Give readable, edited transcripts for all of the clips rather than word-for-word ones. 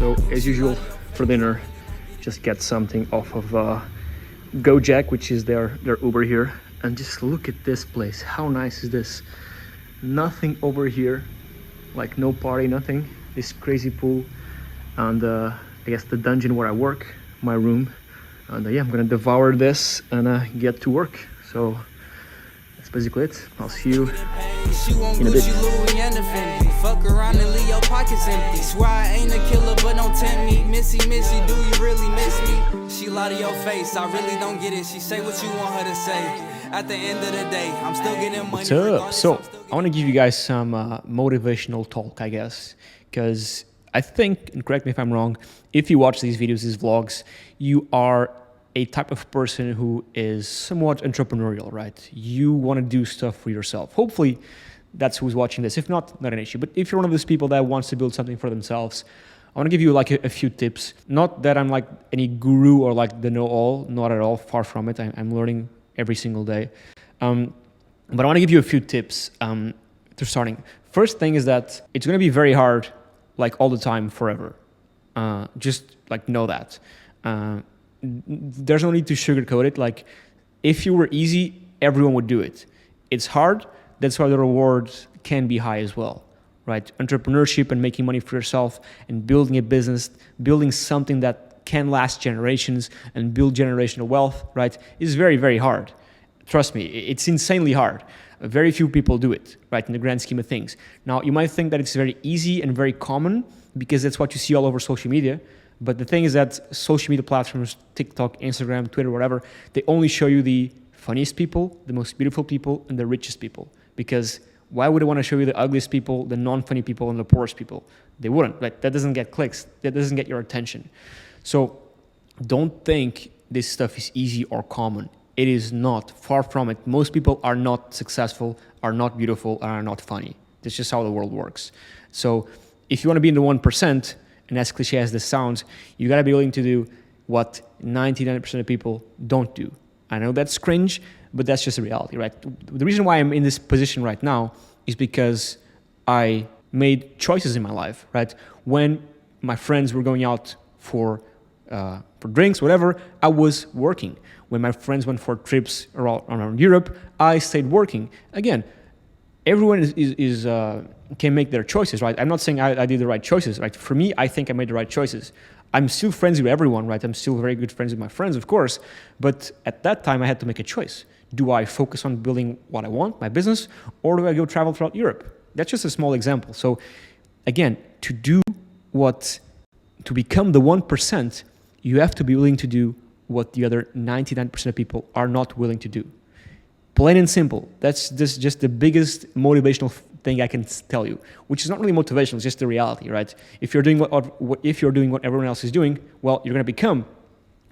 So as usual for dinner, just get something off of Gojek, which is their Uber here. And just look at this place. How nice is this? Nothing over here, like no party, nothing. This crazy pool, and I guess the dungeon where I work, my room. And yeah, I'm gonna devour this and get to work. So that's basically it. I'll see you in a bit. Fuck around and leave your pockets empty. Swear I ain't a killer, but don't tempt me. Missy, do you really miss me? She lie to your face, I really don't get it. She say what you want her to say. At the end of the day, I'm still getting money. What's up? So I want to give you guys some motivational talk, I guess, because I think, and correct me if I'm wrong, if you watch these videos, these vlogs, you are a type of person who is somewhat entrepreneurial, right? You want to do stuff for yourself. Hopefully that's who's watching this. If not an issue. But if you're one of those people that wants to build something for themselves, I want to give you like a few tips. Not that I'm like any guru or like the know-all, not at all, far from it. I'm learning every single day. But I want to give you a few tips to starting. First thing is that it's going to be very hard, like all the time, forever. Just like know that. There's no need to sugarcoat it. Like if you were easy, everyone would do it. It's hard. That's why the rewards can be high as well, right? Entrepreneurship and making money for yourself and building a business, building something that can last generations and build generational wealth, right, is very, very hard. Trust me, it's insanely hard. Very few people do it, right, in the grand scheme of things. Now, you might think that it's very easy and very common because that's what you see all over social media. But the thing is that social media platforms, TikTok, Instagram, Twitter, whatever, they only show you the funniest people, the most beautiful people, and the richest people. Because why would they want to show you the ugliest people, the non-funny people, and the poorest people? They wouldn't. Like, that doesn't get clicks. That doesn't get your attention. So don't think this stuff is easy or common. It is not. Far from it. Most people are not successful, are not beautiful, and are not funny. That's just how the world works. So if you want to be in the 1%, and as cliche as this sounds, you got to be willing to do what 99% of people don't do. I know that's cringe, but that's just a reality, right? The reason why I'm in this position right now is because I made choices in my life, right? When my friends were going out for drinks, whatever, I was working. When my friends went for trips around Europe, I stayed working. Again, everyone can make their choices, right? I'm not saying I did the right choices, right? For me, I think I made the right choices. I'm still friends with everyone, right? I'm still very good friends with my friends, of course. But at that time, I had to make a choice. Do I focus on building what I want, my business, or do I go travel throughout Europe? That's just a small example. So again, to become the 1%, you have to be willing to do what the other 99% of people are not willing to do. Plain and simple. That's just the biggest motivational thing I can tell you, which is not really motivational, it's just the reality, right? If you're doing what everyone else is doing, well, you're going to become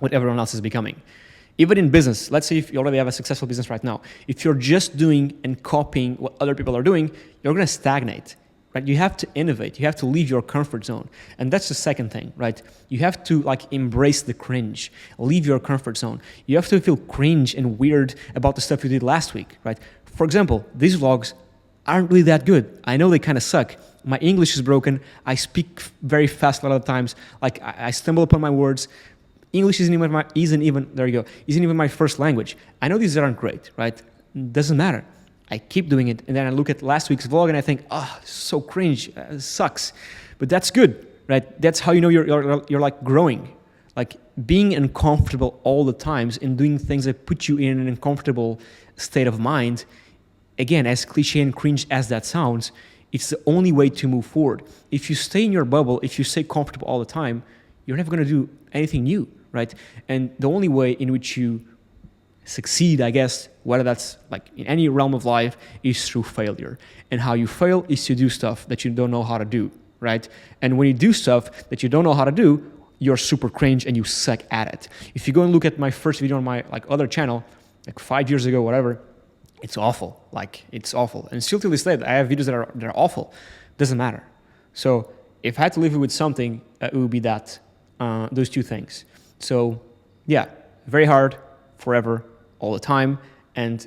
what everyone else is becoming. Even in business, let's say if you already have a successful business right now, if you're just doing and copying what other people are doing, you're going to stagnate, right? You have to innovate. You have to leave your comfort zone. And that's the second thing, right? You have to like embrace the cringe, leave your comfort zone. You have to feel cringe and weird about the stuff you did last week, right? For example, these vlogs aren't really that good. I know they kind of suck. My English is broken. I speak very fast a lot of the times. Like I stumble upon my words. English isn't even my first language. I know these aren't great, right? Doesn't matter. I keep doing it, and then I look at last week's vlog and I think, so cringe, it sucks. But that's good, right? That's how you know you're like growing. Like being uncomfortable all the times and doing things that put you in an uncomfortable state of mind. Again, as cliche and cringe as that sounds, it's the only way to move forward. If you stay in your bubble, if you stay comfortable all the time, you're never going to do anything new, right? And the only way in which you succeed, I guess, whether that's like in any realm of life, is through failure. And how you fail is to do stuff that you don't know how to do, right? And when you do stuff that you don't know how to do, you're super cringe and you suck at it. If you go and look at my first video on my like other channel, like 5 years ago, whatever, it's awful. Like it's awful. And still to this day, I have videos that are awful. Doesn't matter. So if I had to live with something, it would be that, those two things. So yeah, very hard, forever, all the time, and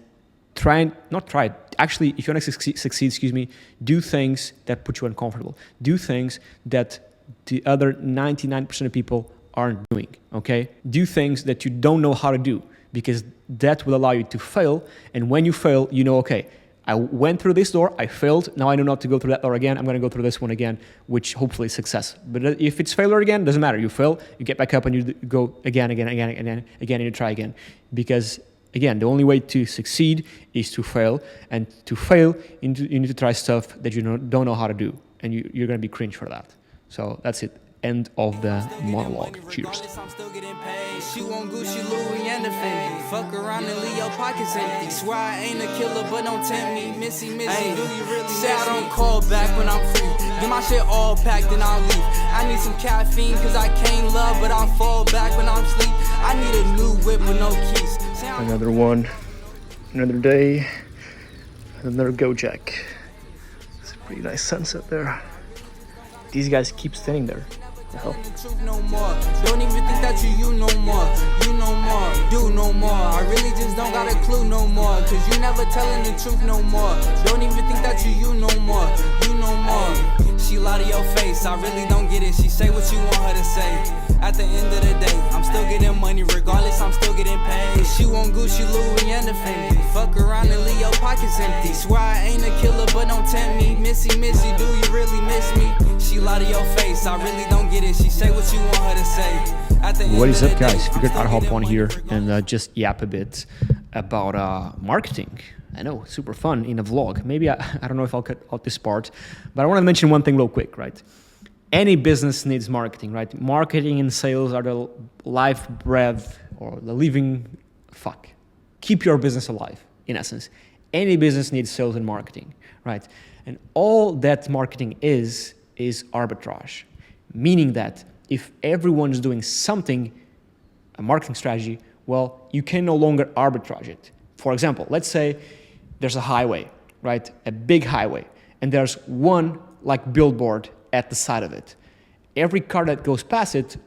actually, if you want to succeed, do things that put you uncomfortable. Do things that the other 99% of people aren't doing, okay? Do things that you don't know how to do, because that will allow you to fail. And when you fail, you know, okay, I went through this door, I failed, now I know not to go through that door again, I'm gonna go through this one again, which hopefully is success. But if it's failure again, doesn't matter, you fail, you get back up and you go again, and you try again. Because again, the only way to succeed is to fail, and to fail, you need to try stuff that you don't know how to do, and you're gonna be cringe for that. So that's it. End of the monologue. Cheers. She want Gucci, Louis, and the Fendi. Fuck around and leave your pockets empty. Swear I ain't a killer, but don't tempt me. Missy, do you really say I don't call back when I'm free? Get my shit all packed and I'll leave. I need some caffeine, cause I can't love, but I'll fall back when I'm asleep. I need a new whip with no keys. Another one. Another day. Another go jack. It's a pretty nice sunset there. These guys keep standing there. No more. Don't even think that you no more. You no more. Do no more. I really just don't got a clue no more. Cause you never telling the truth no more. Don't even think that you no more. You no more. She lie to your face. I really don't get it. She say what you want her to say. At the end of the day, I'm still getting money. Regardless, I'm still getting paid. She want Gucci, Louis, and the Fendi. Fuck around and leave your pockets empty. Swear I ain't a killer, but don't tempt me. Missy, do you really miss me? She lie to your face. I really don't get it. She say what you want her to say. At the what is up, guys? Figured I'd hop on here and just yap a bit about marketing. I know, super fun in a vlog. Maybe I don't know if I'll cut out this part, but I want to mention one thing real quick, right? Any business needs marketing, right? Marketing and sales are the life breath or the living keep your business alive, in essence. Any business needs sales and marketing, right? And all that marketing is arbitrage, meaning that if everyone's doing something, a marketing strategy, well, you can no longer arbitrage it. For example, let's say there's a highway, right? A big highway, and there's one like billboard at the side of it. Every car that goes past it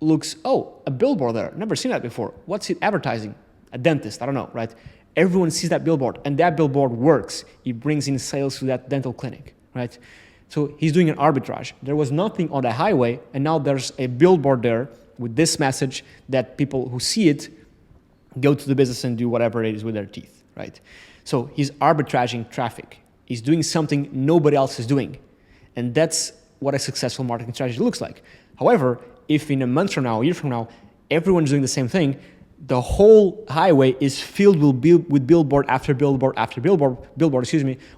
looks, oh, a billboard there. Never seen that before. What's it advertising? A dentist, I don't know, right? Everyone sees that billboard, and that billboard works. It brings in sales to that dental clinic, right? So he's doing an arbitrage. There was nothing on the highway, and now there's a billboard there with this message that people who see it go to the business and do whatever it is with their teeth, right? So he's arbitraging traffic. He's doing something nobody else is doing. And that's what a successful marketing strategy looks like. However, if in a month from now, a year from now, everyone's doing the same thing, the whole highway is filled with billboard after billboard after billboard,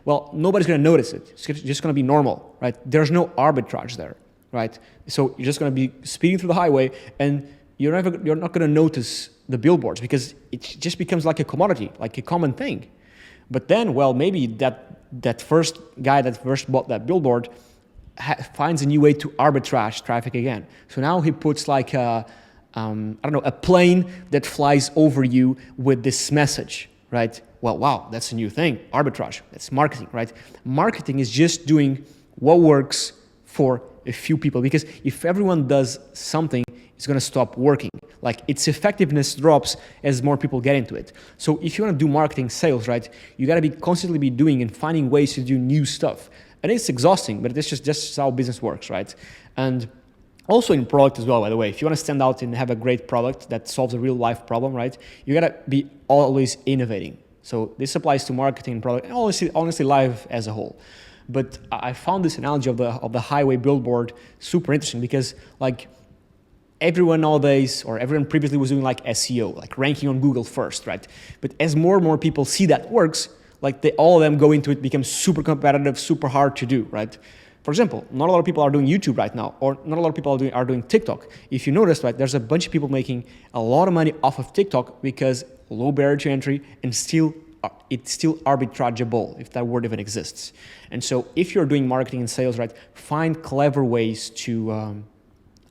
well, nobody's gonna notice it. It's just gonna be normal, right? There's no arbitrage there, right? So you're just gonna be speeding through the highway and you're not gonna notice the billboards because it just becomes like a commodity, like a common thing. But then, well, maybe that first guy that first bought that billboard finds a new way to arbitrage traffic again. So now he puts like a plane that flies over you with this message, right? Well, wow, that's a new thing, arbitrage, that's marketing, right? Marketing is just doing what works for a few people, because if everyone does something, it's gonna stop working. Like its effectiveness drops as more people get into it. So if you wanna do marketing sales, right, you gotta be constantly be doing and finding ways to do new stuff. And it's exhausting, but it's just how business works, right? And also in product as well, by the way, if you want to stand out and have a great product that solves a real life problem, right, you gotta be always innovating. So this applies to marketing and product, and honestly life as a whole. But I found this analogy of the highway billboard super interesting because like everyone nowadays, or everyone previously was doing like SEO, like ranking on Google first, right? But as more and more people see that works, like all of them go into it, becomes super competitive, super hard to do, right? For example, not a lot of people are doing YouTube right now, or not a lot of people are doing TikTok. If you notice, right, there's a bunch of people making a lot of money off of TikTok because low barrier to entry and it's still arbitrageable, if that word even exists. And so if you're doing marketing and sales, right, find clever ways to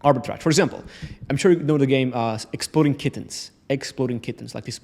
arbitrage. For example, I'm sure you know the game Exploding Kittens, like this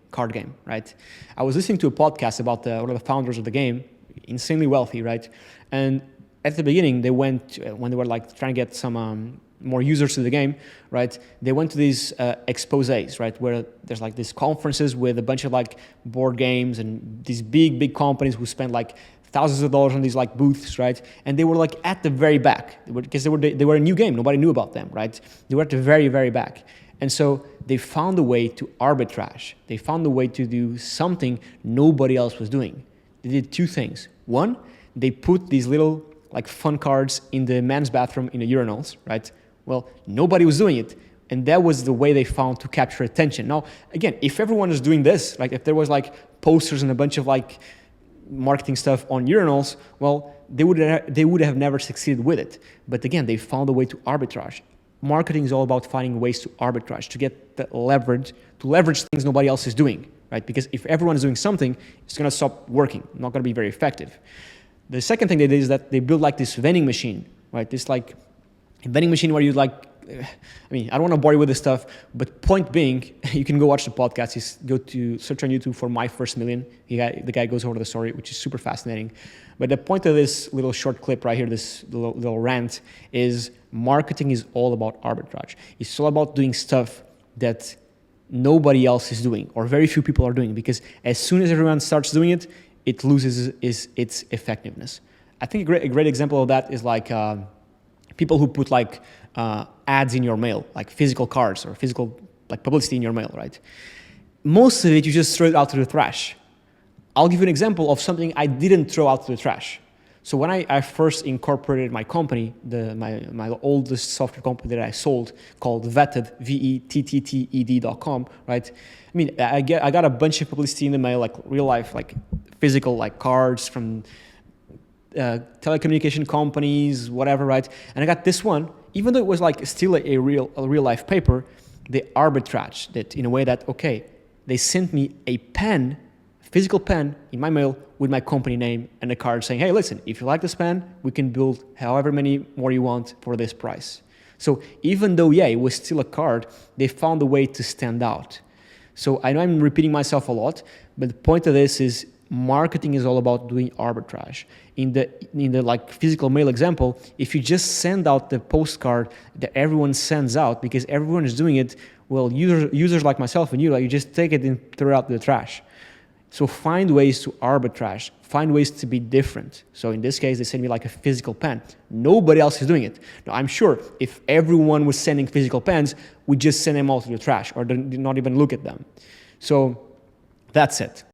card game, right? I was listening to a podcast about one of the founders of the game, insanely wealthy, right? And at the beginning, they went, when they were like trying to get some more users to the game, right? They went to these exposés, right? Where there's like these conferences with a bunch of like board games and these big companies who spend like thousands of dollars on these like booths, right? And they were like at the very back because they were a new game. Nobody knew about them, right? They were at the very, very back. And so they found a way to arbitrage. They found a way to do something nobody else was doing. They did two things. One, they put these little like fun cards in the men's bathroom in the urinals, right? Well, nobody was doing it. And that was the way they found to capture attention. Now, again, if everyone is doing this, like if there was like posters and a bunch of like marketing stuff on urinals, well, they would have never succeeded with it. But again, they found a way to arbitrage. Marketing is all about finding ways to arbitrage, to get the leverage, to leverage things nobody else is doing, right? Because if everyone is doing something, it's gonna stop working, not gonna be very effective. The second thing they did is that they built like this vending machine, right? This like vending machine where you like, I mean, I don't want to bore you with this stuff, but point being, you can go watch the podcast. Just go to search on YouTube for My First Million. The guy goes over the story, which is super fascinating. But the point of this little short clip right here, this little rant, is marketing is all about arbitrage. It's all about doing stuff that nobody else is doing or very few people are doing, because as soon as everyone starts doing it, it loses its effectiveness. I think a great example of that is like people who put like ads in your mail, like physical cards or physical like publicity in your mail, right? Most of it, you just throw it out to the trash. I'll give you an example of something I didn't throw out to the trash. So when I first incorporated my company, my oldest software company that I sold called Vettted, Vettted.com, right? I mean, I got a bunch of publicity in the mail, like real life, like physical, like cards from telecommunication companies, whatever, right? And I got this one, even though it was like still a real life paper, they arbitraged it in a way that, okay, they sent me a pen, physical pen in my mail with my company name and a card saying, hey, listen, if you like this pen, we can build however many more you want for this price. So even though, yeah, it was still a card, they found a way to stand out. So I know I'm repeating myself a lot, but the point of this is marketing is all about doing arbitrage. In the like physical mail example, if you just send out the postcard that everyone sends out because everyone is doing it, well, users like myself and you, like, you just take it and throw it out the trash. So find ways to arbitrage, find ways to be different. So in this case, they sent me like a physical pen. Nobody else is doing it. Now, I'm sure if everyone was sending physical pens, we'd just send them all to the trash or did not even look at them. So that's it.